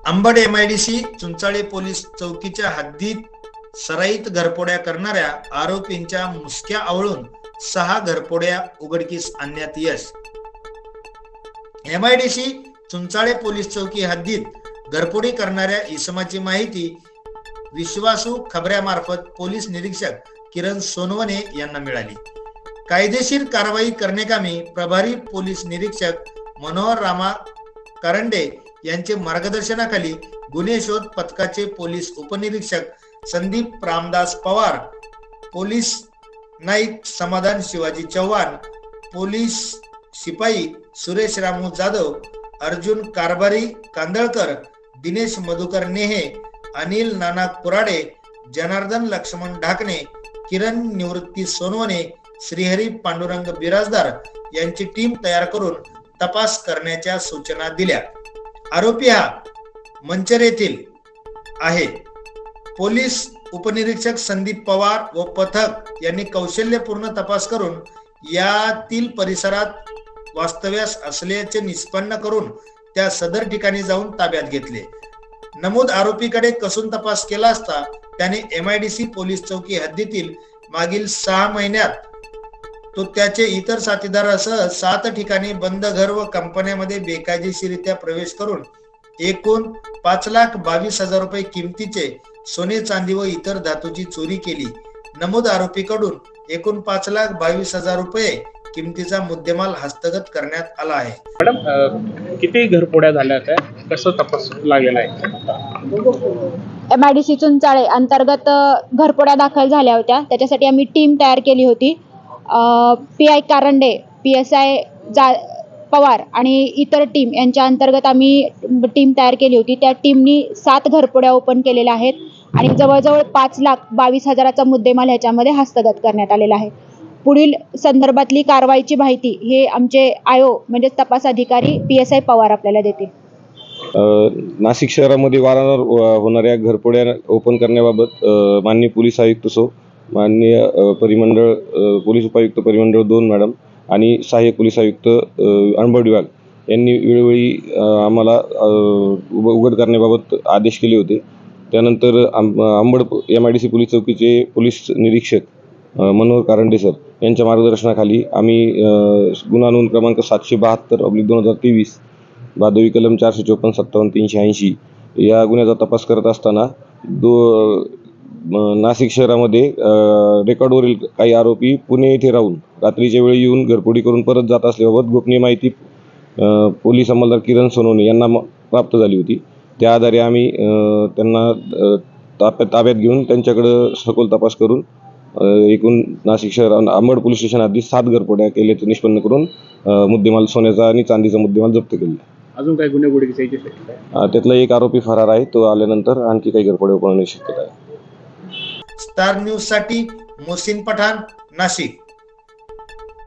Ambad MIDC Chunchale police चौकीच्या हद्दीत सराईत घरफोड्या करणाऱ्या आरोपींच्या मुसक्या आवळून 6 घरफोड्या उघडकीस आणण्यात यश. MIDC चुंचाळे पोलीस चौकी हद्दीत घरफोडी करणाऱ्या इसमाची माहिती विश्वासू खबऱ्यामार्फत पोलीस निरीक्षक किरण सोनवणे यांना मिळाली. कायदेशीर कारवाई करण्याकामी प्रभारी पोलीस निरीक्षक मनोहर रामा करंडे यांचे मार्गदर्शनाखाली गुन्हे शोध पथकाचे पोलीस उपनिरीक्षक संदीप रामदास पवार, पोलीस नाईक समाधान शिवाजी चव्हाण, पोलीस शिपाई सुरेश रामू जाधव, अर्जुन कारभारी कांदळकर, दिनेश मधुकर नेहे, अनिल नाना कुराडे, जनार्दन लक्ष्मण ढाकणे, किरण निवृत्ती सोनवणे, श्रीहरी पांडुरंग बिराजदार यांची टीम तयार करून तपास करण्याच्या सूचना दिल्या. आरोपी हा मंचर येथील आहे. पोलीस उपनिरीक्षक संदीप पवार व पथक यांनी कौशल्यपूर्ण तपास करून यातील परिसरात वास्तव्यास असल्याचे निष्पन्न करून त्या सदर ठिकाणी जाऊन ताब्यात घेतले. नमूद आरोपीकडे कसून तपास केला असता त्याने MIDC पोलीस चौकी हद्दीतील मागील 6 महिन्यात तो त्याचे इतर साथीदारासह 7 ठिकाणी बंद घर व कंपन्यांमध्ये बेकायदेशीरित्या प्रवेश करून एकूण 5,22,000 रुपये किमतीचे सोने चांदी व इतर धातूची चोरी केली. नमूद आरोपीकडून एकूण 5,22,000 रुपये किमतीचा मुद्देमाल हस्तगत करण्यात आला आहे. मॅडम, किती घरफोड्या झाल्या त्या, कसं तपास लागलेला आहे? MIDC चुंचाळे अंतर्गत घरफोड्या दाखल झाल्या होत्या. त्याच्यासाठी आम्ही टीम तयार केली होती. PI कारंडे, PSI पवार आणि इतर टीम यांच्या अंतर्गत आम्ही टीम तयार केली होती. त्या टीमनी 7 घरफोड्या ओपन केलेल्या आहेत आणि जवळजवळ 5,22,000चा मुद्देमाल ह्याच्यामध्ये हस्तगत करण्यात आलेला आहे. पुढील संदर्भातली कारवाईची माहिती हे आमचे IO म्हणजे तपास अधिकारी PSI पवार आपल्याला देतील. नाशिक शहरामध्ये वारंवार होणाऱ्या घरफोड्या ओपन करण्याबाबत माननीय पोलीस आयुक्त माननीय परिमंडळ पोलीस उपायुक्त परिमंडळ 2 मॅडम आणि सहाय्यक पोलीस आयुक्त अंबड विभाग यांनी वेळोवेळी आम्हाला उघड करण्याबाबत आदेश केले होते. त्यानंतर अंबड MIDC पोलीस चौकीचे पोलीस निरीक्षक मनोहर कारंडे सर यांच्या मार्गदर्शनाखाली आम्ही गुन्हा नोंद क्रमांक 772/2023 भादवी कलम 454-57-380 या गुन्ह्याचा तपास करत असताना नाशिक शहरामध्ये रेकॉर्डवरील काही आरोपी पुणे येथे राहून रात्रीच्या वेळी येऊन घरफोडी करून परत जात असल्याबाबत गोपनीय माहिती पोलीस अंमलदार किरण सोनवणे यांना प्राप्त झाली होती. त्या आधारे आम्ही त्यांना ताब्यात घेऊन त्यांच्याकडं सखोल तपास करून एकूण नाशिक शहर अंबड पोलीस स्टेशन आधी 7 घरफोड्या केल्याचे निष्पन्न करून मुद्देमाल सोन्याचा आणि चांदीचा मुद्देमाल जप्त केला. अजून काही गुन्हे उघडकीस यायचे? त्यातला एक आरोपी फरार आहे. तो आल्यानंतर आणखी काही घरफोड्या होण्याची शक्यता आहे. स्टार न्यूज साठी मोहसिन पठाण, नाशिक.